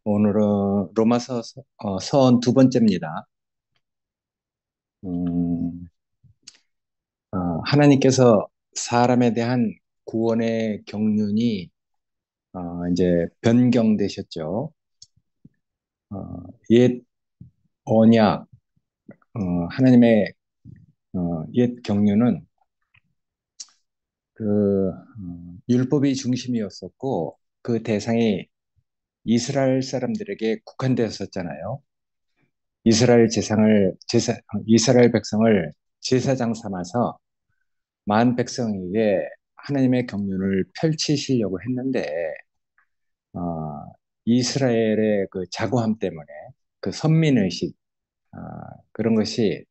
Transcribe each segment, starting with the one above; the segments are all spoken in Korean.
오늘은 로마서 서원 두 번째입니다. 음, 하나님께서 사람에 대한 구원의 경륜이 이제 변경되셨죠. 옛 언약, 하나님의 옛 경륜은 율법이 중심이었었고 그 대상이 이스라엘 사람들에게 국한되었었잖아요. 이스라엘 백성을 제사장 삼아서 만 백성에게 하나님의 경륜을 펼치시려고 했는데 어, 이스라엘의 그 자고함 때문에 그 선민의식 어, 그런 것이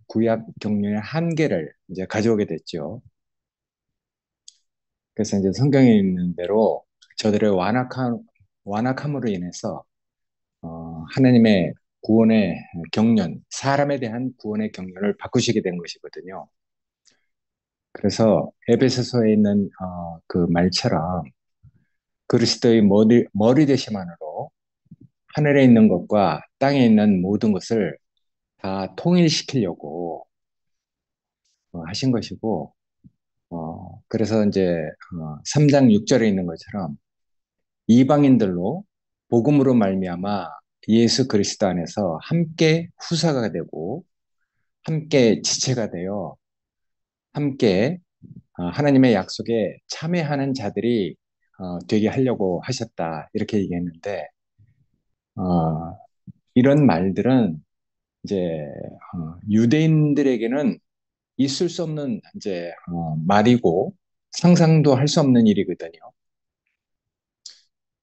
구약 경륜의 한계를 이제 가져오게 됐죠. 그래서 이제 성경에 있는 대로 저들의 완악함으로 인해서 하나님의 구원의 경륜, 사람에 대한 구원의 경륜을 바꾸시게 된 것이거든요. 그래서 에베소서에 있는 그 말처럼 그리스도의 머리 되심만으로 하늘에 있는 것과 땅에 있는 모든 것을 다 통일시키려고 하신 것이고, 그래서 이제 3장 6절에 있는 것처럼 이방인들로 복음으로 말미암아 예수 그리스도 안에서 함께 후사가 되고 함께 지체가 되어 함께 하나님의 약속에 참여하는 자들이 되게 하려고 하셨다 이렇게 얘기했는데 어, 이런 말들은 이제 유대인들에게는 있을 수 없는 이제 말이고 상상도 할 수 없는 일이거든요.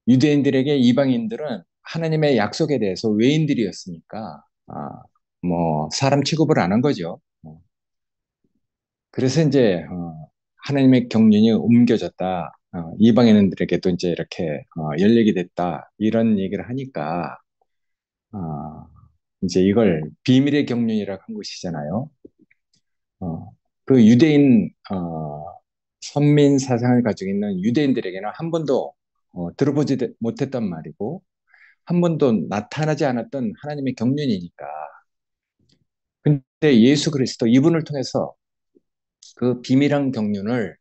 유대인들에게 이방인들은 하나님의 약속에 대해서 외인들이었으니까 뭐 사람 취급을 안 한 거죠. 그래서 이제 하나님의 경륜이 옮겨졌다. 이방인들에게도 이제 이렇게 열리게 됐다. 이런 얘기를 하니까 어, 이제 이걸 비밀의 경륜이라고 한 것이잖아요. 그 유대인 선민 사상을 가지고 있는 유대인들에게는 한 번도 들어보지 못했단 말이고 한 번도 나타나지 않았던 하나님의 경륜이니까. 근데 예수 그리스도 이분을 통해서 그 비밀한 경륜을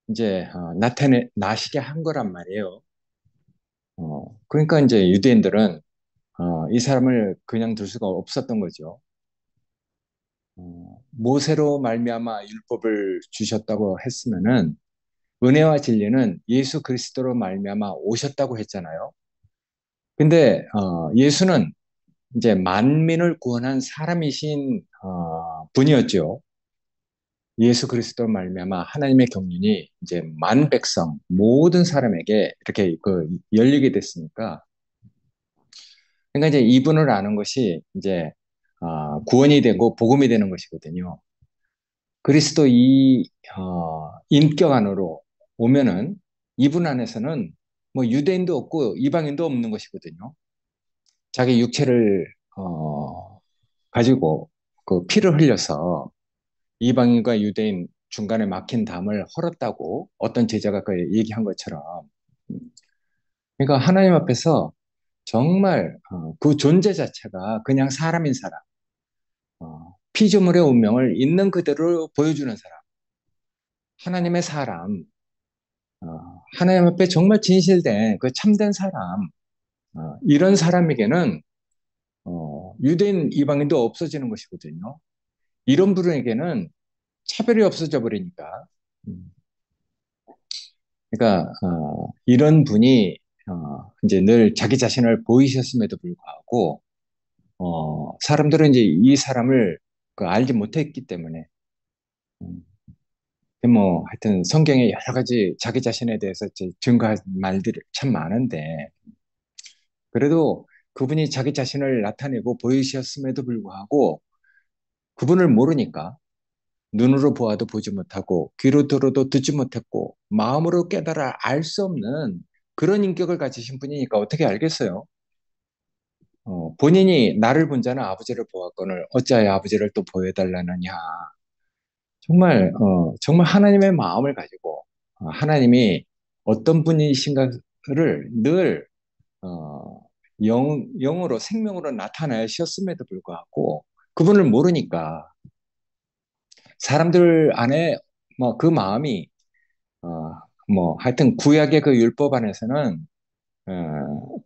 이제 나시게 한 거란 말이에요. 그러니까 이제 유대인들은 이 사람을 그냥 둘 수가 없었던 거죠. 모세로 말미암아 율법을 주셨다고 했으면은 은혜와 진리는 예수 그리스도로 말미암아 오셨다고 했잖아요. 근데 예수는 이제 만민을 구원한 사람이신 분이었죠. 예수 그리스도 말미암아 하나님의 경륜이 이제 만 백성 모든 사람에게 이렇게 그 열리게 됐으니까 그러니까 이제 이분을 아는 것이 이제 구원이 되고 복음이 되는 것이거든요. 그리스도 이 인격 안으로 오면은 이분 안에서는 뭐 유대인도 없고 이방인도 없는 것이거든요. 자기 육체를 가지고 그 피를 흘려서 이방인과 유대인 중간에 막힌 담을 헐었다고 어떤 제자가 그 얘기한 것처럼 그러니까 하나님 앞에서 정말 그 존재 자체가 그냥 사람인 사람 피조물의 운명을 있는 그대로 보여주는 사람 하나님의 사람 하나님 앞에 정말 진실된 그 참된 사람 이런 사람에게는 유대인 이방인도 없어지는 것이거든요. 이런 분에게는 차별이 없어져 버리니까. 음, 그러니까 이런 분이 이제 늘 자기 자신을 보이셨음에도 불구하고 사람들은 이제 이 사람을 그 알지 못했기 때문에 음, 뭐 하여튼 성경에 여러 가지 자기 자신에 대해서 이제 증거할 말들이 참 많은데 그래도 그분이 자기 자신을 나타내고 보이셨음에도 불구하고 그분을 모르니까 눈으로 보아도 보지 못하고 귀로 들어도 듣지 못했고 마음으로 깨달아 알 수 없는 그런 인격을 가지신 분이니까 어떻게 알겠어요? 본인이 나를 본 자는 아버지를 보았거늘 어찌하여 아버지를 또 보여달라느냐. 정말 하나님의 마음을 가지고 하나님이 어떤 분이신가를 늘 어, 영으로 생명으로 나타나셨음에도 불구하고 그분을 모르니까 사람들 안에 뭐 그 마음이 어, 뭐 하여튼 구약의 그 율법 안에서는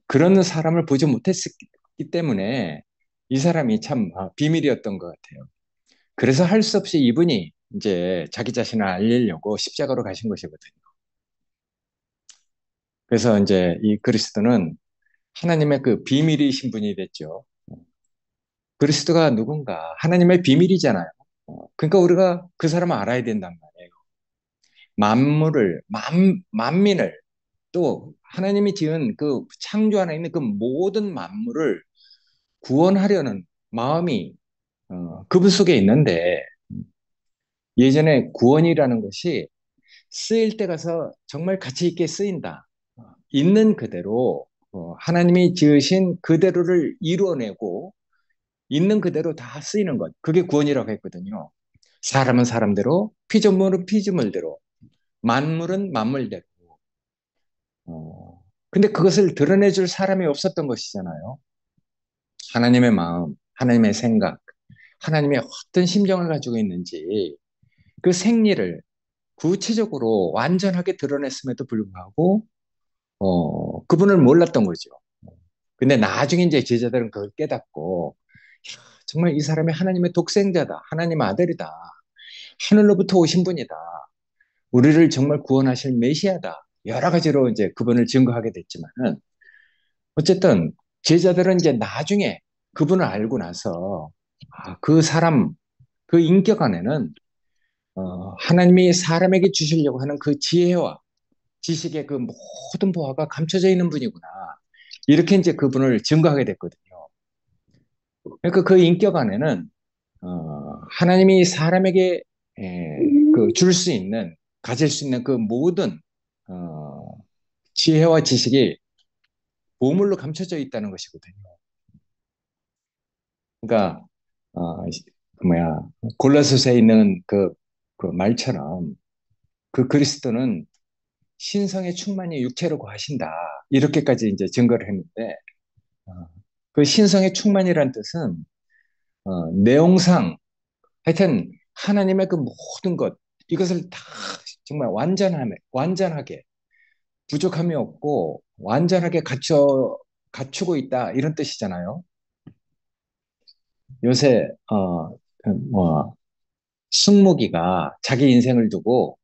그런 사람을 보지 못했기 때문에 이 사람이 참 비밀이었던 것 같아요. 그래서 할 수 없이 이분이 이제 자기 자신을 알리려고 십자가로 가신 것이거든요. 그래서 이제 이 그리스도는 하나님의 그 비밀이신 분이 됐죠. 그리스도가 누군가 하나님의 비밀이잖아요. 그러니까 우리가 그 사람을 알아야 된단 말이에요. 만민을 또 하나님이 지은 그 창조 안에 있는 그 모든 만물을 구원하려는 마음이 그분 속에 있는데 예전에 구원이라는 것이 쓰일 때 가서 정말 가치 있게 쓰인다. 있는 그대로 하나님이 지으신 그대로를 이루어내고 있는 그대로 다 쓰이는 것. 그게 구원이라고 했거든요. 사람은 사람대로, 피조물은 피조물대로, 만물은 만물대로. 근데 그것을 드러내줄 사람이 없었던 것이잖아요. 하나님의 마음, 하나님의 생각, 하나님의 어떤 심정을 가지고 있는지 그 생리를 구체적으로 완전하게 드러냈음에도 불구하고 그분을 몰랐던 거죠. 근데 나중에 이제 제자들은 그걸 깨닫고 야, 정말 이 사람이 하나님의 독생자다. 하나님 아들이다. 하늘로부터 오신 분이다. 우리를 정말 구원하실 메시아다. 여러 가지로 이제 그분을 증거하게 됐지만은 어쨌든 제자들은 이제 나중에 그분을 알고 나서 그 사람 그 인격 안에는 하나님이 사람에게 주시려고 하는 그 지혜와 지식의 그 모든 보화가 감춰져 있는 분이구나. 이렇게 이제 그분을 증거하게 됐거든요. 그러니까 그 인격 안에는 하나님이 사람에게 줄 수 있는 가질 수 있는 그 모든 어, 지혜와 지식이 보물로 감춰져 있다는 것이거든요. 그러니까 그 뭐야 골로새서에 있는 그 말처럼 그 그리스도는 신성의 충만이 육체로 거하신다. 이렇게까지 이제 증거를 했는데 어, 그 신성의 충만이라는 뜻은 내용상 하여튼 하나님의 그 모든 것 이것을 다 정말 완전하게 부족함이 없고 완전하게 갖추고 있다 이런 뜻이잖아요. 요새 뭐 승무기가 자기 인생을 두고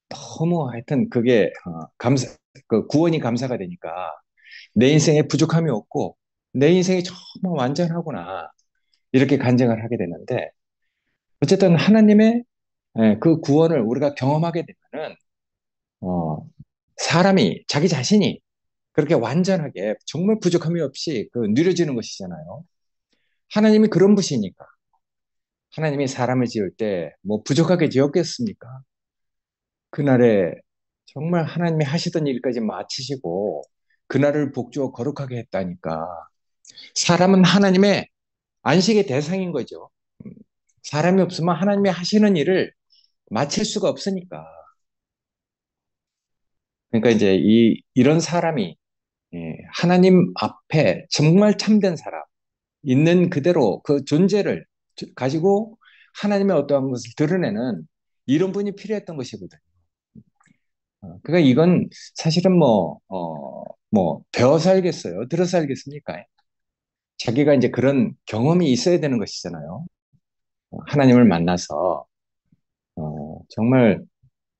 너무 하여튼 그게 그 구원이 감사가 되니까 내 인생에 부족함이 없고 내 인생이 정말 완전하구나 이렇게 간증을 하게 되는데 어쨌든 하나님의 그 구원을 우리가 경험하게 되면은 어, 사람이 자기 자신이 그렇게 완전하게 정말 부족함이 없이 누려지는 것이잖아요. 하나님이 그런 분이니까 하나님이 사람을 지을 때 뭐 부족하게 지었겠습니까? 그날에 정말 하나님이 하시던 일까지 마치시고 그날을 복주어 거룩하게 했다니까 사람은 하나님의 안식의 대상인 거죠. 음, 사람이 없으면 하나님이 하시는 일을 마칠 수가 없으니까. 그러니까 이제 이런 사람이 하나님 앞에 정말 참된 사람, 있는 그대로 그 존재를 가지고 하나님의 어떠한 것을 드러내는 이런 분이 필요했던 것이거든요. 그러니까 이건 사실은 뭐, 배워 살겠어요? 들어 살겠습니까? 자기가 이제 그런 경험이 있어야 되는 것이잖아요. 하나님을 만나서, 정말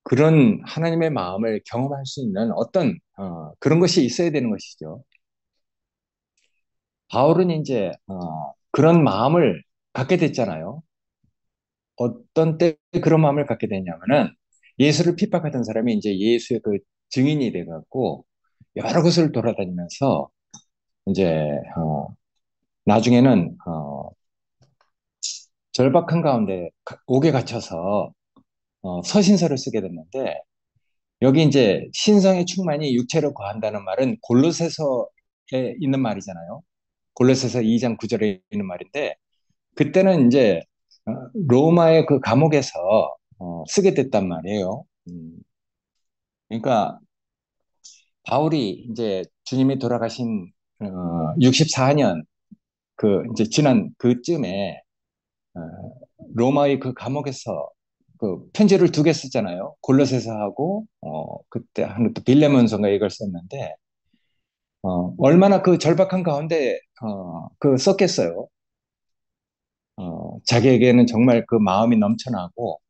그런 하나님의 마음을 경험할 수 있는 어떤, 그런 것이 있어야 되는 것이죠. 바울은 이제, 그런 마음을 갖게 됐잖아요. 어떤 때 그런 마음을 갖게 됐냐면은 예수를 핍박하던 사람이 이제 예수의 그 증인이 돼갖고 여러 곳을 돌아다니면서 이제 나중에는 절박한 가운데 옥에 갇혀서 서신서를 쓰게 됐는데 여기 이제 신성의 충만이 육체로 거한다는 말은 골로새서에 있는 말이잖아요. 골로새서 2장 9절에 있는 말인데 그때는 이제 로마의 그 감옥에서 쓰게 됐단 말이에요. 그러니까 바울이 이제 주님이 돌아가신 64년 그 이제 지난 그쯤에 어, 로마의 그 감옥에서 그 편지를 두 개 썼잖아요. 골로새서하고 그때 하는 또 빌레몬서인가 이걸 썼는데 얼마나 그 절박한 가운데 그 썼겠어요. 자기에게는 정말 그 마음이 넘쳐나고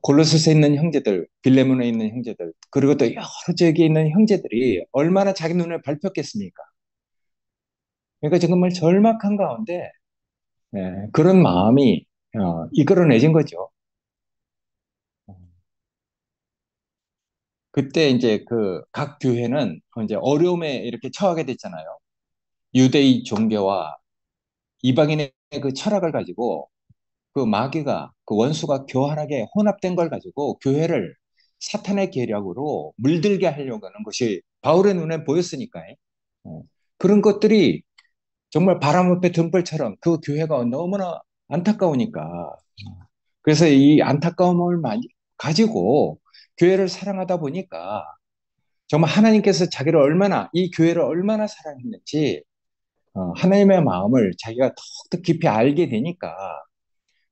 골로새서에 있는 형제들, 빌레몬에 있는 형제들, 그리고 또 여러 지역에 있는 형제들이 얼마나 자기 눈에 밟혔겠습니까? 그러니까 정말 절박한 가운데 그런 마음이 이끌어내진 거죠. 그때 이제 그 각 교회는 이제 어려움에 이렇게 처하게 됐잖아요. 유대의 종교와 이방인의 그 철학을 가지고 그 마귀가 그 원수가 교활하게 혼합된 걸 가지고 교회를 사탄의 계략으로 물들게 하려고 하는 것이 바울의 눈에 보였으니까요. 그런 것들이 정말 바람 앞에 등불처럼 그 교회가 너무나 안타까우니까 그래서 이 안타까움을 가지고 교회를 사랑하다 보니까 정말 하나님께서 자기를 얼마나 이 교회를 얼마나 사랑했는지 하나님의 마음을 자기가 더욱더 깊이 알게 되니까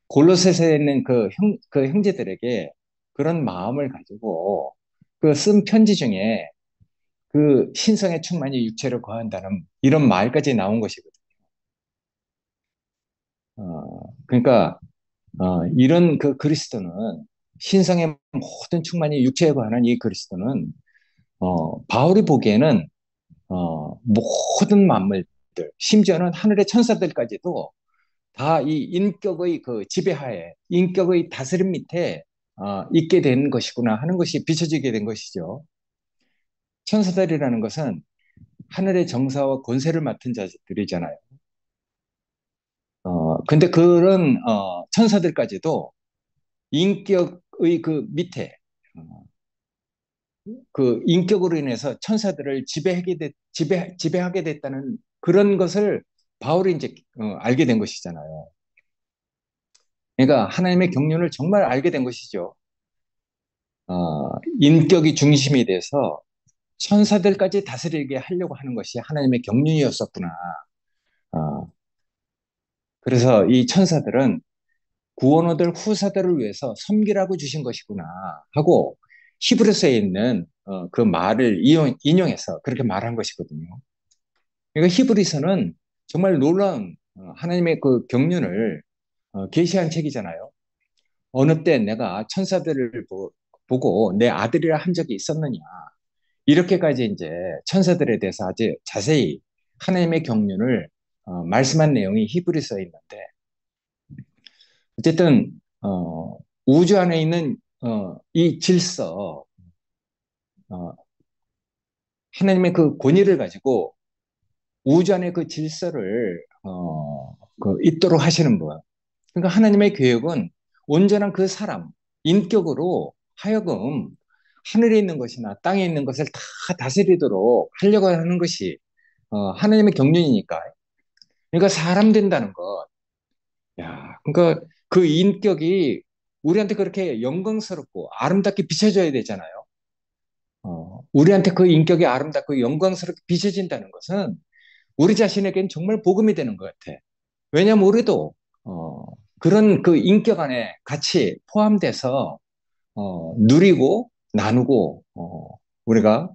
골로새서에 있는 그 형제들에게 그런 마음을 가지고 그 쓴 편지 중에 그 신성의 충만이 육체를 거한다는 이런 말까지 나온 것이거든요. 그러니까 이런 그 그리스도는 신성의 모든 충만이 육체에 관한 이 그리스도는 바울이 보기에는 모든 만물들 심지어는 하늘의 천사들까지도 다 이 인격의 그 지배하에 인격의 다스림 밑에 있게 된 것이구나 하는 것이 비춰지게 된 것이죠. 천사들이라는 것은 하늘의 정사와 권세를 맡은 자들이잖아요. 근데 그런 천사들까지도 인격의 그 밑에 그 인격으로 인해서 천사들을 지배하게 됐다는 그런 것을 바울이 이제 알게 된 것이잖아요. 그러니까 하나님의 경륜을 정말 알게 된 것이죠. 인격이 중심이 돼서 천사들까지 다스리게 하려고 하는 것이 하나님의 경륜이었었구나. 어, 그래서 이 천사들은 구원 얻을 후사들을 위해서 섬기라고 주신 것이구나 하고 히브리서에 있는 그 말을 인용해서 그렇게 말한 것이거든요. 그러니까 히브리서는 정말 놀라운 하나님의 그 경륜을 계시한 책이잖아요. 어느 때 내가 천사들을 보고 내 아들이라 한 적이 있었느냐. 이렇게까지 이제 천사들에 대해서 아주 자세히 하나님의 경륜을 말씀한 내용이 히브리서에 있는데 어쨌든 우주 안에 있는 이 질서, 어, 하나님의 그 권위를 가지고 우주 안의 그 질서를 그 있도록 하시는 분. 그러니까 하나님의 계획은 온전한 그 사람, 인격으로 하여금 하늘에 있는 것이나 땅에 있는 것을 다 다스리도록 하려고 하는 것이 하나님의 경륜이니까. 그러니까 사람 된다는 것. 야, 그러니까 그 인격이 우리한테 그렇게 영광스럽고 아름답게 비춰져야 되잖아요. 우리한테 그 인격이 아름답고 영광스럽게 비춰진다는 것은 우리 자신에겐 정말 복음이 되는 것 같아. 왜냐하면 우리도 어, 그런 그 인격 안에 같이 포함돼서 누리고 나누고 우리가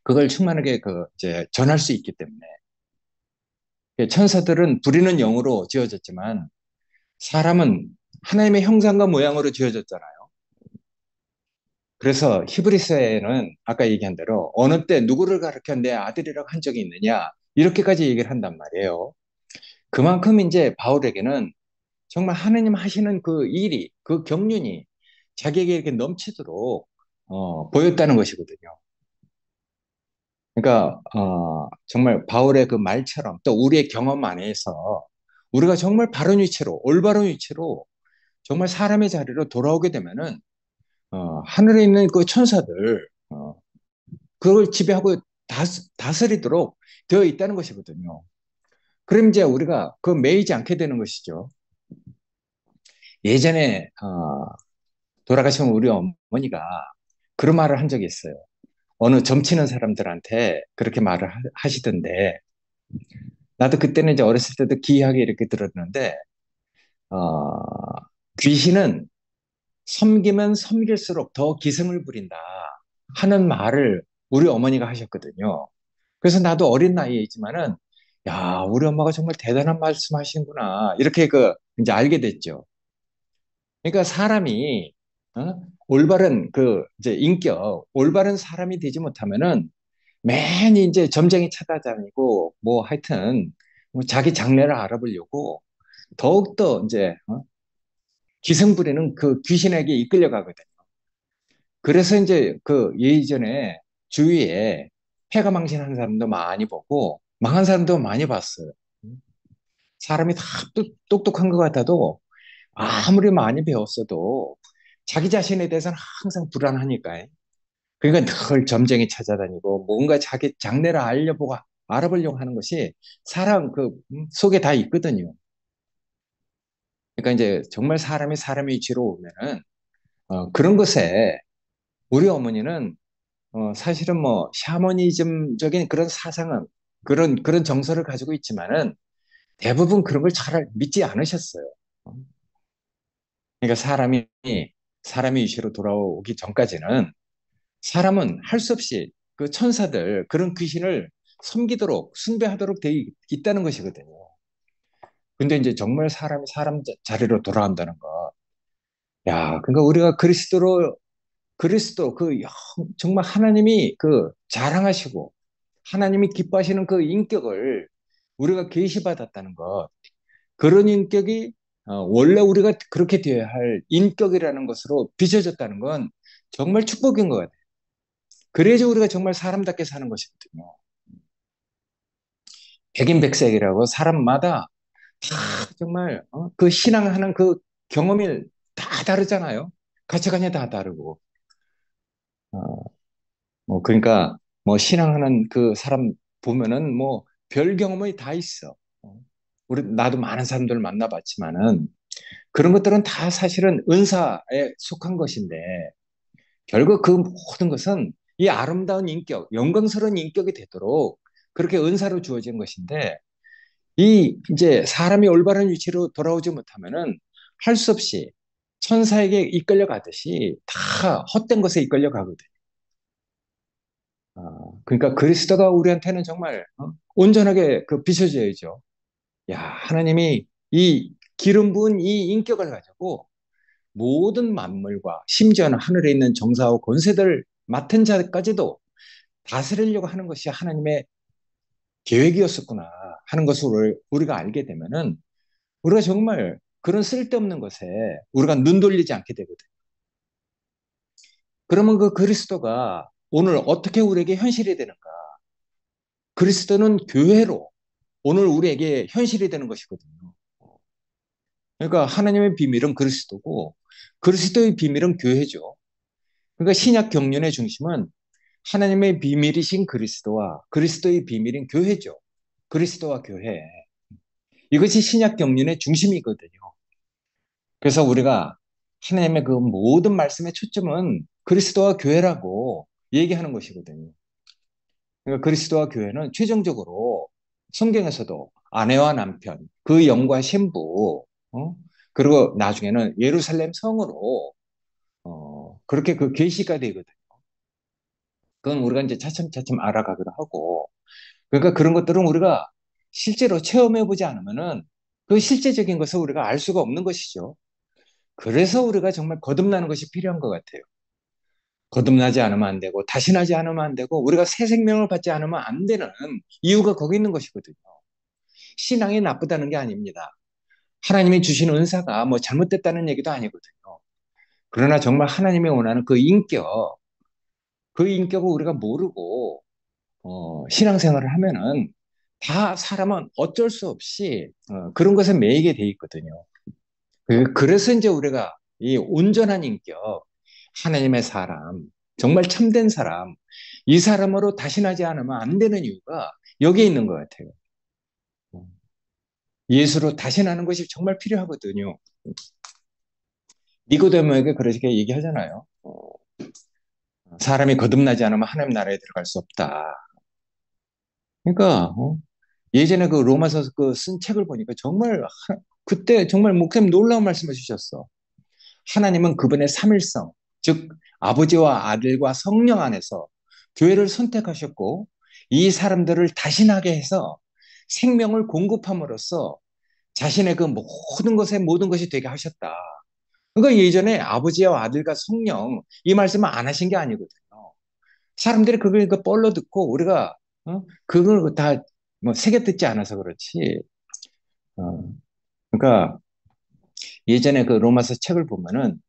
그걸 충만하게 그 이제 전할 수 있기 때문에 천사들은 부리는 영으로 지어졌지만 사람은 하나님의 형상과 모양으로 지어졌잖아요. 그래서 히브리서에는 아까 얘기한 대로 어느 때 누구를 가르쳐 내 아들이라고 한 적이 있느냐 이렇게까지 얘기를 한단 말이에요. 그만큼 이제 바울에게는 정말 하나님 하시는 그 일이 그 경륜이 자기에게 이렇게 넘치도록 보였다는 것이거든요. 그러니까 정말 바울의 그 말처럼 또 우리의 경험 안에서 우리가 정말 바른 위치로 올바른 위치로 정말 사람의 자리로 돌아오게 되면은 하늘에 있는 그 천사들 그걸 지배하고 다스리도록 되어 있다는 것이거든요. 그럼 이제 우리가 그 매이지 않게 되는 것이죠. 예전에 돌아가신 우리 어머니가 그런 말을 한 적이 있어요. 어느 점치는 사람들한테 그렇게 말을 하시던데, 나도 그때는 이제 어렸을 때도 기이하게 이렇게 들었는데, 어, 귀신은 섬기면 섬길수록 더 기승을 부린다 하는 말을 우리 어머니가 하셨거든요. 그래서 나도 어린 나이에 있지만은, 야, 우리 엄마가 정말 대단한 말씀 하시는구나. 이렇게 이제 알게 됐죠. 그러니까 사람이, 어? 올바른 이제 올바른 사람이 되지 못하면은 맨 이제 점쟁이 찾아다니고, 뭐 하여튼, 뭐 자기 장래를 알아보려고 더욱더 이제, 기승 부리는 그 귀신에게 이끌려가거든. 그래서 이제 예전에 주위에 패가 망신하는 사람도 많이 보고 망한 사람도 많이 봤어요. 사람이 다 똑똑한 것 같아도 아무리 많이 배웠어도 자기 자신에 대해서는 항상 불안하니까. 그러니까 늘 점쟁이 찾아다니고 뭔가 자기 장래를 알아보려고 하는 것이 사람 속에 다 있거든요. 그러니까 이제 정말 사람이 사람의 위치로 오면은 그런 것에 우리 어머니는 사실은 뭐 샤머니즘적인 그런 사상은 그런 정서를 가지고 있지만은 대부분 그런 걸 잘 믿지 않으셨어요. 어, 그러니까 사람이 위치로 돌아오기 전까지는 사람은 할 수 없이 그 천사들 그런 귀신을 섬기도록 숭배하도록 돼 있다는 것이거든요. 근데 이제 정말 사람이 사람 자리로 돌아온다는 거. 야, 그러니까 우리가 그리스도 정말 하나님이 자랑하시고 하나님이 기뻐하시는 그 인격을 우리가 계시받았다는 것. 그런 인격이 원래 우리가 그렇게 되어야 할 인격이라는 것으로 빚어졌다는 건 정말 축복인 것 같아요. 그래야지 우리가 정말 사람답게 사는 것이거든요. 백인백색이라고 사람마다 다 정말 그 신앙하는 그 경험이 다 다르잖아요. 가치관이 다 다르고. 어, 뭐 그러니까 뭐 신앙하는 그 사람 보면은 뭐 별 경험이 다 있어. 나도 많은 사람들을 만나봤지만은 그런 것들은 다 사실은 은사에 속한 것인데 결국 그 모든 것은 이 아름다운 인격, 영광스러운 인격이 되도록 그렇게 은사로 주어진 것인데 이 이제 사람이 올바른 위치로 돌아오지 못하면은 할 수 없이 천사에게 이끌려 가듯이 다 헛된 것에 이끌려 가거든. 그러니까 그리스도가 우리한테는 정말 온전하게 비춰져야죠. 야, 하나님이 이 기름 부은 이 인격을 가지고 모든 만물과 심지어는 하늘에 있는 정사와 권세들 맡은 자까지도 다스리려고 하는 것이 하나님의 계획이었었구나 하는 것을 우리가 알게 되면은 우리가 정말 그런 쓸데없는 것에 우리가 눈 돌리지 않게 되거든. 그러면 그 그리스도가 오늘 어떻게 우리에게 현실이 되는가? 그리스도는 교회로 오늘 우리에게 현실이 되는 것이거든요. 그러니까 하나님의 비밀은 그리스도고 그리스도의 비밀은 교회죠. 그러니까 신약 경륜의 중심은 하나님의 비밀이신 그리스도와 그리스도의 비밀인 교회죠. 그리스도와 교회. 이것이 신약 경륜의 중심이거든요. 그래서 우리가 하나님의 그 모든 말씀의 초점은 그리스도와 교회라고 얘기하는 것이거든요. 그러니까 그리스도와 교회는 최종적으로 성경에서도 아내와 남편, 그 영과 신부, 그리고 나중에는 예루살렘 성으로 그렇게 계시가 되거든요. 그건 우리가 이제 차츰차츰 알아가기도 하고, 그러니까 그런 것들은 우리가 실제로 체험해 보지 않으면은 그 실제적인 것을 우리가 알 수가 없는 것이죠. 그래서 우리가 정말 거듭나는 것이 필요한 것 같아요. 거듭나지 않으면 안 되고, 다시 나지 않으면 안 되고, 우리가 새 생명을 받지 않으면 안 되는 이유가 거기 있는 것이거든요. 신앙이 나쁘다는 게 아닙니다. 하나님이 주신 은사가 뭐 잘못됐다는 얘기도 아니거든요. 그러나 정말 하나님이 원하는 그 인격을 우리가 모르고 신앙생활을 하면은 다 사람은 어쩔 수 없이 그런 것에 매이게 돼 있거든요. 그래서 이제 우리가 이 온전한 인격, 하나님의 사람, 정말 참된 사람, 이 사람으로 다시 나지 않으면 안 되는 이유가 여기에 있는 것 같아요. 예수로 다시 나는 것이 정말 필요하거든요. 니고데모에게 그렇게 얘기하잖아요. 사람이 거듭나지 않으면 하나님 나라에 들어갈 수 없다. 그러니까 예전에 그 로마서 그 쓴 책을 보니까 정말 그때 정말 목사님 놀라운 말씀을 주셨어. 하나님은 그분의 삼일성, 즉 아버지와 아들과 성령 안에서 교회를 선택하셨고 이 사람들을 다신하게 해서 생명을 공급함으로써 자신의 그 모든 것에 모든 것이 되게 하셨다. 그러니까 예전에 아버지와 아들과 성령 이 말씀을 안 하신 게 아니거든요. 사람들이 그걸 그 뻘로 듣고 우리가 그걸 다뭐 새겨 듣지 않아서 그렇지. 어, 그러니까 예전에 그 로마서 책을 보면은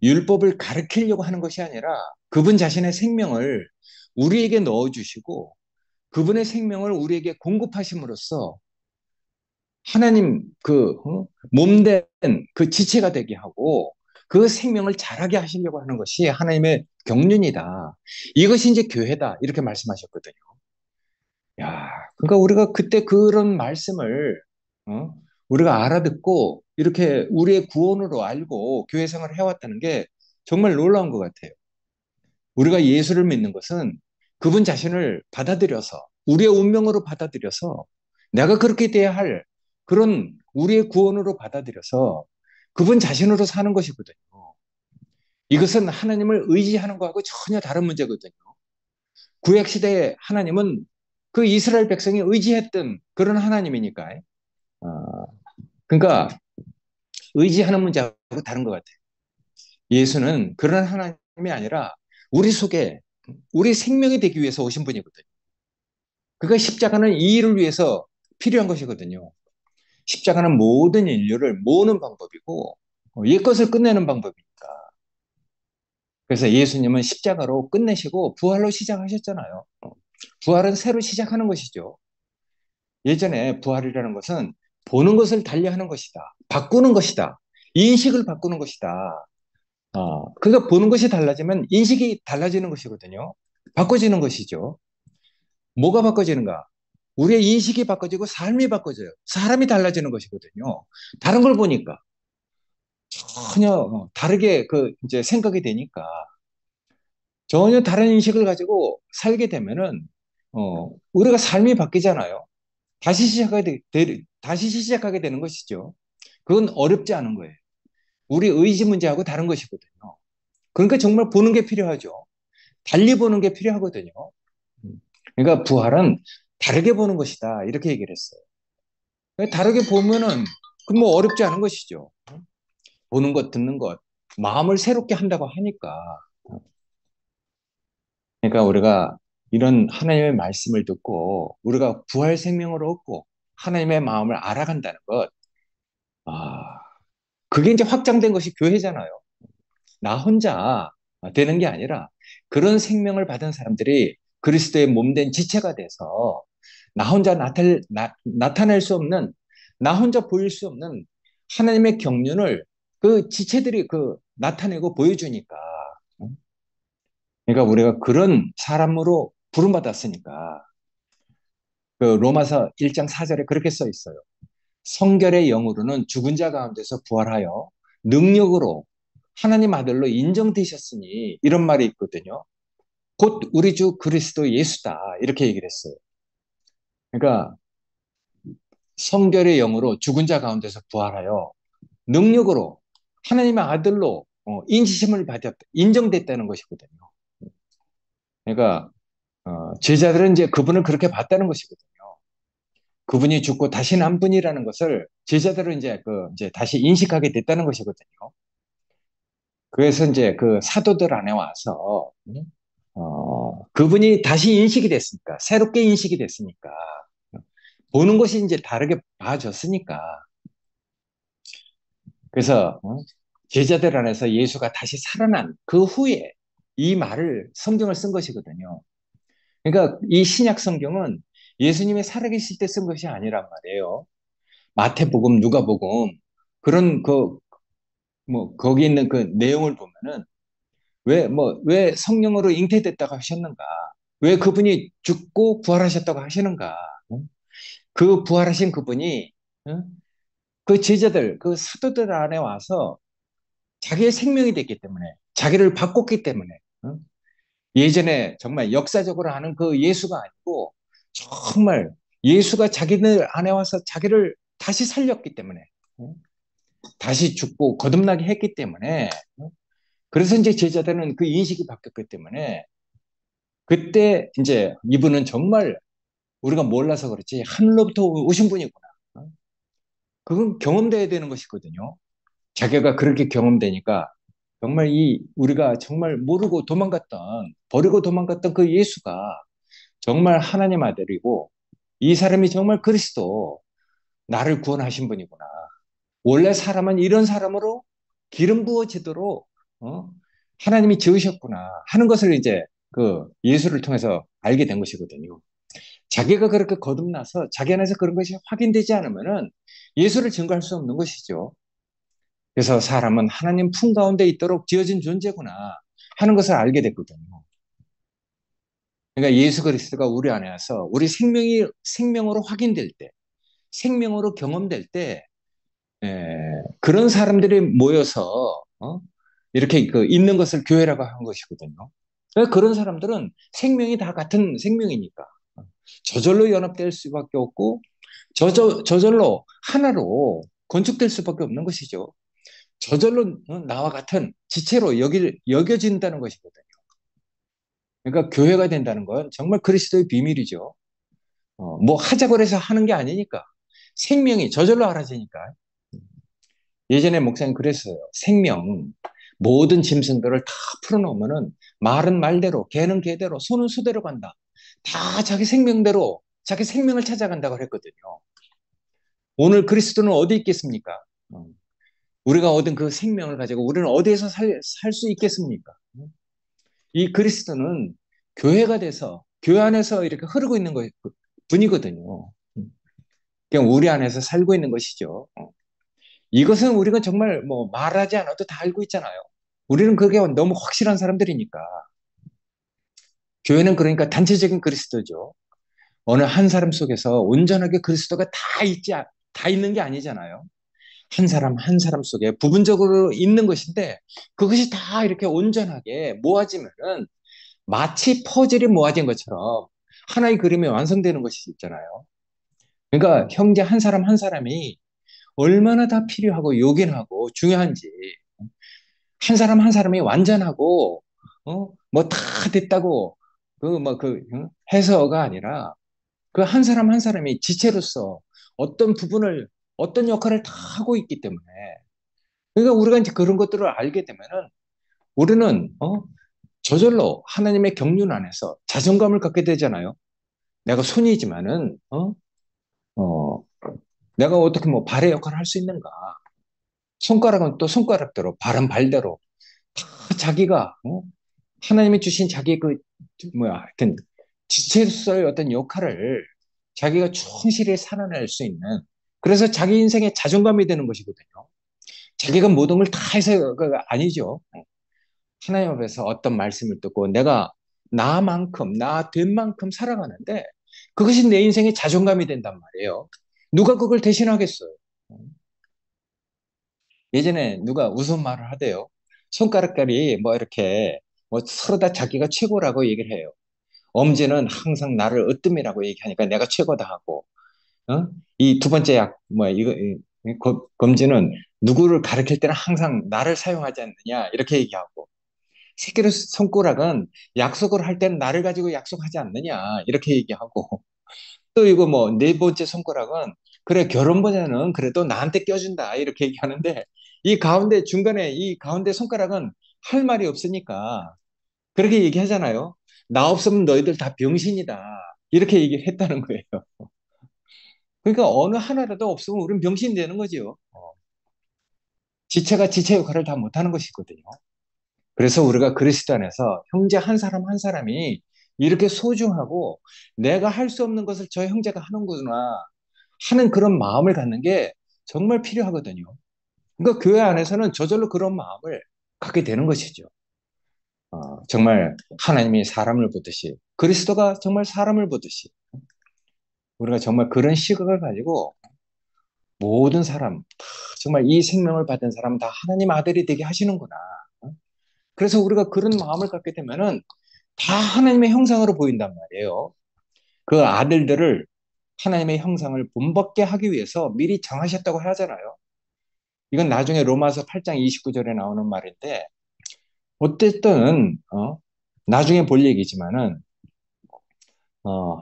율법을 가르치려고 하는 것이 아니라 그분 자신의 생명을 우리에게 넣어주시고 그분의 생명을 우리에게 공급하심으로써 하나님 몸된 그 지체가 되게 하고 그 생명을 자라게 하시려고 하는 것이 하나님의 경륜이다. 이것이 이제 교회다. 이렇게 말씀하셨거든요. 야, 그러니까 우리가 그때 그런 말씀을 어? 우리가 알아듣고 이렇게 우리의 구원으로 알고 교회 생활을 해왔다는 게 정말 놀라운 것 같아요. 우리가 예수를 믿는 것은 그분 자신을 받아들여서 우리의 운명으로 받아들여서 내가 그렇게 돼야 할 그런 우리의 구원으로 받아들여서 그분 자신으로 사는 것이거든요. 이것은 하나님을 의지하는 것하고 전혀 다른 문제거든요. 구약 시대에 하나님은 그 이스라엘 백성이 의지했던 그런 하나님이니까. 어, 그러니까 의지하는 문제하고 다른 것 같아요. 예수는 그런 하나님이 아니라 우리 속에 우리 생명이 되기 위해서 오신 분이거든요. 그러니까 십자가는 이 일을 위해서 필요한 것이거든요. 십자가는 모든 인류를 모으는 방법이고 옛것을 끝내는 방법이니까. 그래서 예수님은 십자가로 끝내시고 부활로 시작하셨잖아요. 부활은 새로 시작하는 것이죠. 예전에 부활이라는 것은 보는 것을 달리하는 것이다. 바꾸는 것이다. 인식을 바꾸는 것이다. 그러니까 보는 것이 달라지면 인식이 달라지는 것이거든요. 바꿔지는 것이죠. 뭐가 바꿔지는가? 우리의 인식이 바꿔지고 삶이 바꿔져요. 사람이 달라지는 것이거든요. 다른 걸 보니까 전혀 다르게 그 이제 생각이 되니까 전혀 다른 인식을 가지고 살게 되면은 우리가 삶이 바뀌잖아요. 다시 시작하게 되는 것이죠. 그건 어렵지 않은 거예요. 우리 의지 문제하고 다른 것이거든요. 그러니까 정말 보는 게 필요하죠. 달리 보는 게 필요하거든요. 그러니까 부활은 다르게 보는 것이다. 이렇게 얘기를 했어요. 다르게 보면은 그 뭐 어렵지 않은 것이죠. 보는 것, 듣는 것, 마음을 새롭게 한다고 하니까. 그러니까 우리가 이런 하나님의 말씀을 듣고 우리가 부활 생명을 얻고 하나님의 마음을 알아간다는 것, 아, 그게 이제 확장된 것이 교회잖아요. 나 혼자 되는 게 아니라 그런 생명을 받은 사람들이 그리스도의 몸된 지체가 돼서 나 혼자 나타낼 수 없는, 나 혼자 보일 수 없는 하나님의 경륜을 그 지체들이 그 나타내고 보여주니까. 그러니까 우리가 그런 사람으로 부름받았으니까. 그 로마서 1장 4절에 그렇게 써 있어요. 성결의 영으로는 죽은 자 가운데서 부활하여 능력으로 하나님 아들로 인정되셨으니 이런 말이 있거든요. 곧 우리 주 그리스도 예수다. 이렇게 얘기를 했어요. 그러니까 성결의 영으로 죽은 자 가운데서 부활하여 능력으로 하나님의 아들로 인지심을 받았다. 인정됐다는 것이거든요. 그러니까 제자들은 이제 그분을 그렇게 봤다는 것이거든요. 그분이 죽고 다시 난 분이라는 것을 제자들은 이제 다시 인식하게 됐다는 것이거든요. 그래서 이제 그 사도들 안에 와서 그분이 다시 인식이 됐으니까 새롭게 인식이 됐으니까 보는 것이 이제 다르게 봐졌으니까 그래서 제자들 안에서 예수가 다시 살아난 그 후에 이 말을 성경을 쓴 것이거든요. 그러니까 이 신약 성경은 예수님이 살아계실 때 쓴 것이 아니란 말이에요. 마태복음, 누가복음 그런 그 뭐 거기 있는 그 내용을 보면은 왜 성령으로 잉태됐다고 하셨는가? 왜 그분이 죽고 부활하셨다고 하시는가? 그 부활하신 그분이 그 제자들, 그 사도들 안에 와서 자기의 생명이 됐기 때문에, 자기를 바꿨기 때문에, 예전에 정말 역사적으로 하는 그 예수가 아니고 정말 예수가 자기들 안에 와서 자기를 다시 살렸기 때문에 다시 죽고 거듭나게 했기 때문에 그래서 이제 제자들은 그 인식이 바뀌었기 때문에 그때 이제 이분은 정말 우리가 몰라서 그렇지 하늘로부터 오신 분이구나. 그건 경험돼야 되는 것이거든요. 자기가 그렇게 경험되니까 정말 이 우리가 정말 모르고 도망갔던 버리고 도망갔던 그 예수가 정말 하나님 아들이고 이 사람이 정말 그리스도 나를 구원하신 분이구나. 원래 사람은 이런 사람으로 기름 부어지도록 하나님이 지으셨구나 하는 것을 이제 그 예수를 통해서 알게 된 것이거든요. 자기가 그렇게 거듭나서 자기 안에서 그런 것이 확인되지 않으면은 예수를 증거할 수 없는 것이죠. 그래서 사람은 하나님 품 가운데 있도록 지어진 존재구나 하는 것을 알게 됐거든요. 그러니까 예수 그리스도가 우리 안에서 우리 생명이 생명으로 확인될 때, 생명으로 경험될 때, 그런 사람들이 모여서 이렇게 그 있는 것을 교회라고 한 것이거든요. 그러니까 그런 사람들은 생명이 다 같은 생명이니까 저절로 연합될 수밖에 없고 저절로 하나로 건축될 수밖에 없는 것이죠. 저절로 나와 같은 지체로 여겨진다는 것이거든요. 그러니까 교회가 된다는 건 정말 그리스도의 비밀이죠. 뭐 하자고 해서 하는 게 아니니까. 생명이 저절로 알아지니까. 예전에 목사님 그랬어요. 생명, 모든 짐승들을 다 풀어놓으면은 말은 말대로, 개는 개대로, 소는 소대로 간다. 다 자기 생명대로, 자기 생명을 찾아간다고 그랬거든요. 오늘 그리스도는 어디 있겠습니까? 어, 우리가 얻은 그 생명을 가지고 우리는 어디에서 살 수 있겠습니까? 이 그리스도는 교회가 돼서 교회 안에서 이렇게 흐르고 있는 분이거든요. 그냥 우리 안에서 살고 있는 것이죠. 이것은 우리가 정말 뭐 말하지 않아도 다 알고 있잖아요. 우리는 그게 너무 확실한 사람들이니까. 교회는 그러니까 단체적인 그리스도죠. 어느 한 사람 속에서 온전하게 그리스도가 다 있는 게 아니잖아요. 한 사람 한 사람 속에 부분적으로 있는 것인데 그것이 다 이렇게 온전하게 모아지면은 마치 퍼즐이 모아진 것처럼 하나의 그림이 완성되는 것이 있잖아요. 그러니까 형제 한 사람 한 사람이 얼마나 다 필요하고 요긴하고 중요한지 한 사람 한 사람이 완전하고 뭐 다 됐다고 해서가 아니라 그 한 사람 한 사람이 지체로서 어떤 부분을 어떤 역할을 다 하고 있기 때문에 그러니까 우리가 이제 그런 것들을 알게 되면은 우리는 저절로 하나님의 경륜 안에서 자존감을 갖게 되잖아요. 내가 손이지만은 어, 내가 어떻게 뭐 발의 역할을 할 수 있는가? 손가락은 또 손가락대로, 발은 발대로 다 자기가 하나님이 주신 자기 그 뭐야 하여튼 지체로서의 어떤 역할을 자기가 충실히 살아낼 수 있는 그래서 자기 인생의 자존감이 되는 것이거든요. 자기가 모든 걸 다 해서가 아니죠. 하나님 앞에서 어떤 말씀을 듣고 내가 나만큼 나 된 만큼 살아가는데 그것이 내 인생의 자존감이 된단 말이에요. 누가 그걸 대신하겠어요? 예전에 누가 우스운 말을 하대요. 손가락깔이 뭐 이렇게 뭐 서로 다 자기가 최고라고 얘기를 해요. 엄지는 항상 나를 으뜸이라고 얘기하니까 내가 최고다 하고, 이 두 번째 뭐, 검지는 누구를 가리킬 때는 항상 나를 사용하지 않느냐, 이렇게 얘기하고, 새끼로 손가락은 약속을 할 때는 나를 가지고 약속하지 않느냐, 이렇게 얘기하고, 또 이거 뭐, 네 번째 손가락은, 그래, 결혼보다는 그래도 나한테 껴준다, 이렇게 얘기하는데, 이 가운데, 중간에 이 가운데 손가락은 할 말이 없으니까, 그렇게 얘기하잖아요. 나 없으면 너희들 다 병신이다. 이렇게 얘기를 했다는 거예요. 그러니까 어느 하나라도 없으면 우리는 병신이 되는 거죠. 지체가 지체 역할을 다 못하는 것이거든요. 그래서 우리가 그리스도 안에서 형제 한 사람 한 사람이 이렇게 소중하고 내가 할 수 없는 것을 저 형제가 하는구나 하는 그런 마음을 갖는 게 정말 필요하거든요. 그러니까 교회 안에서는 저절로 그런 마음을 갖게 되는 것이죠. 정말 하나님이 사람을 보듯이 그리스도가 정말 사람을 보듯이 우리가 정말 그런 시각을 가지고 모든 사람 다 정말 이 생명을 받은 사람 다 하나님 아들이 되게 하시는구나. 그래서 우리가 그런 마음을 갖게 되면은 다 하나님의 형상으로 보인단 말이에요. 그 아들들을 하나님의 형상을 본받게 하기 위해서 미리 정하셨다고 하잖아요. 이건 나중에 로마서 8장 29절에 나오는 말인데, 어쨌든 나중에 볼 얘기지만은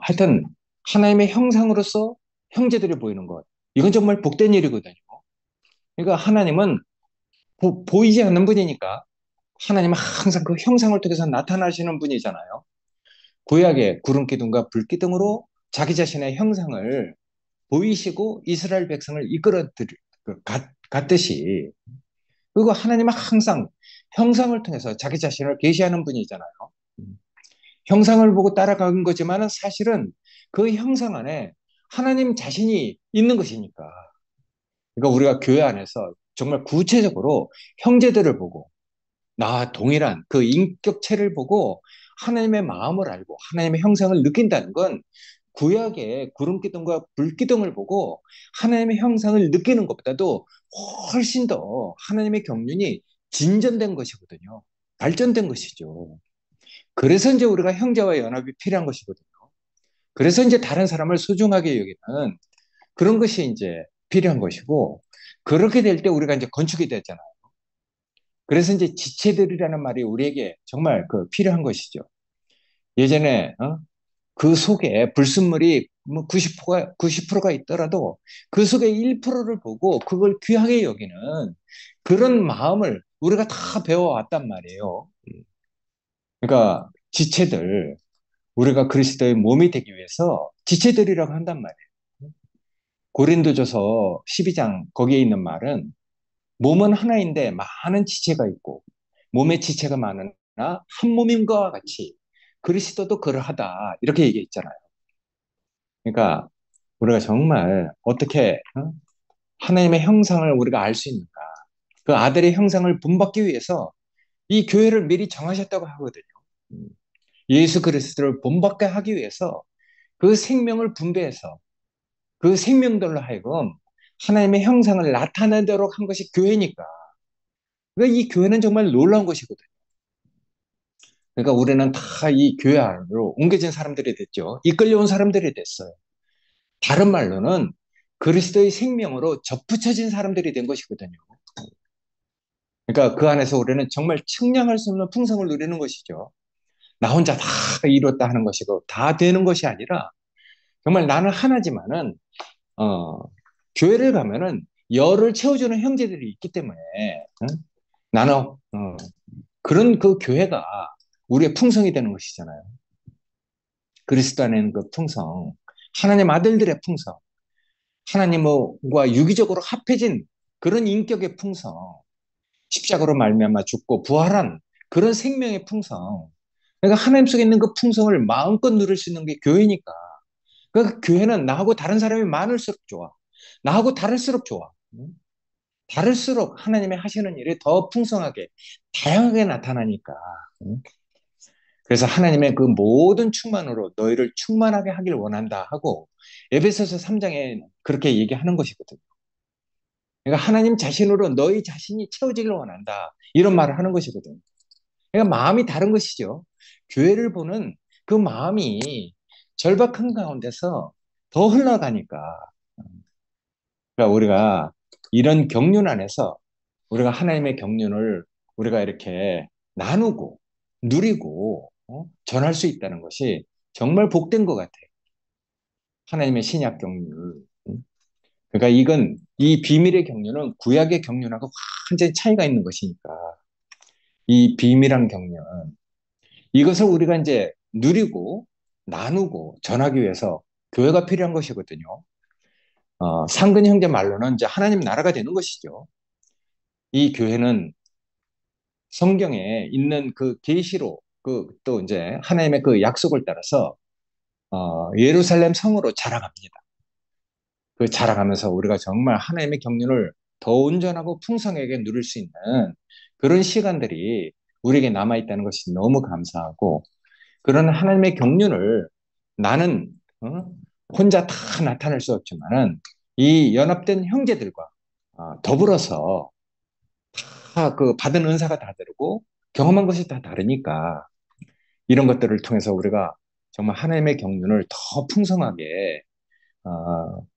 하여튼 하나님의 형상으로서 형제들이 보이는 것, 이건 정말 복된 일이거든요. 그러니까 하나님은 보이지 않는 분이니까 하나님은 항상 그 형상을 통해서 나타나시는 분이잖아요. 구약의 구름 기둥과 불 기둥으로 자기 자신의 형상을 보이시고 이스라엘 백성을 이끌어 갔듯이, 그리고 하나님은 항상 형상을 통해서 자기 자신을 계시하는 분이잖아요. 형상을 보고 따라간 거지만은 사실은 그 형상 안에 하나님 자신이 있는 것이니까. 그러니까 우리가 교회 안에서 정말 구체적으로 형제들을 보고 나와 동일한 그 인격체를 보고 하나님의 마음을 알고 하나님의 형상을 느낀다는 건 구약의 구름기둥과 불기둥을 보고 하나님의 형상을 느끼는 것보다도 훨씬 더 하나님의 경륜이 진전된 것이거든요. 발전된 것이죠. 그래서 이제 우리가 형제와 연합이 필요한 것이거든요. 그래서 이제 다른 사람을 소중하게 여기는 그런 것이 이제 필요한 것이고, 그렇게 될 때 우리가 이제 건축이 됐잖아요. 그래서 이제 지체들이라는 말이 우리에게 정말 그 필요한 것이죠. 예전에 그 속에 불순물이 뭐 90%가 있더라도 그 속에 1%를 보고 그걸 귀하게 여기는 그런 마음을 우리가 다 배워왔단 말이에요. 그러니까 지체들, 우리가 그리스도의 몸이 되기 위해서 지체들이라고 한단 말이에요. 고린도전서 12장 거기에 있는 말은 몸은 하나인데 많은 지체가 있고 몸의 지체가 많으나 한 몸인 것과 같이 그리스도도 그러하다, 이렇게 얘기했잖아요. 그러니까 우리가 정말 어떻게 하나님의 형상을 우리가 알 수 있는가? 그 아들의 형상을 본받기 위해서 이 교회를 미리 정하셨다고 하거든요. 음, 예수 그리스도를 본받게 하기 위해서 그 생명을 분배해서 그 생명들로 하여금 하나님의 형상을 나타내도록 한 것이 교회니까. 그러니까 이 교회는 정말 놀라운 것이거든요. 그러니까 우리는 다 이 교회 안으로 옮겨진 사람들이 됐죠. 이끌려온 사람들이 됐어요. 다른 말로는 그리스도의 생명으로 접붙여진 사람들이 된 것이거든요. 그러니까 그 안에서 우리는 정말 측량할 수 없는 풍성을 누리는 것이죠. 나 혼자 다 이뤘다 하는 것이고 다 되는 것이 아니라 정말 나는 하나지만은 어, 교회를 가면은 열을 채워주는 형제들이 있기 때문에 응? 나는 그런 그 교회가 우리의 풍성이 되는 것이잖아요. 그리스도 안에 있는 그 풍성, 하나님 아들들의 풍성, 하나님과 유기적으로 합해진 그런 인격의 풍성, 십자가로 말미암아 죽고 부활한 그런 생명의 풍성. 그러니까 하나님 속에 있는 그 풍성을 마음껏 누릴 수 있는 게 교회니까. 그러니까 교회는 나하고 다른 사람이 많을수록 좋아. 나하고 다를수록 좋아. 다를수록 하나님의 하시는 일이 더 풍성하게, 다양하게 나타나니까. 그래서 하나님의 그 모든 충만으로 너희를 충만하게 하길 원한다 하고 에베소서 3장에 그렇게 얘기하는 것이거든요. 그러니까 하나님 자신으로 너희 자신이 채워지길 원한다, 이런 말을 하는 것이거든요. 그러니까 마음이 다른 것이죠. 교회를 보는 그 마음이 절박한 가운데서 더 흘러가니까. 그러니까 우리가 이런 경륜 안에서 우리가 하나님의 경륜을 우리가 이렇게 나누고 누리고 전할 수 있다는 것이 정말 복된 것 같아요. 하나님의 신약 경륜. 그러니까 이건 이 비밀의 경륜은 구약의 경륜하고 완전히 차이가 있는 것이니까 이 비밀한 경륜, 이것을 우리가 이제 누리고 나누고 전하기 위해서 교회가 필요한 것이거든요. 상근 형제 말로는 이제 하나님 나라가 되는 것이죠. 이 교회는 성경에 있는 그 계시로 그 또 이제 하나님의 그 약속을 따라서 예루살렘 성으로 자라갑니다. 그 자라가면서 우리가 정말 하나님의 경륜을 더 온전하고 풍성하게 누릴 수 있는 그런 시간들이 우리에게 남아 있다는 것이 너무 감사하고, 그런 하나님의 경륜을 나는 혼자 다 나타낼 수 없지만은 이 연합된 형제들과 더불어서 다 그 받은 은사가 다 다르고 경험한 것이 다 다르니까 이런 것들을 통해서 우리가 정말 하나님의 경륜을 더 풍성하게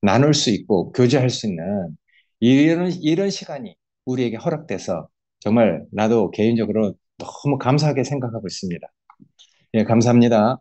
나눌 수 있고 교제할 수 있는 이런 시간이 우리에게 허락돼서 정말 나도 개인적으로 너무 감사하게 생각하고 있습니다. 예, 감사합니다.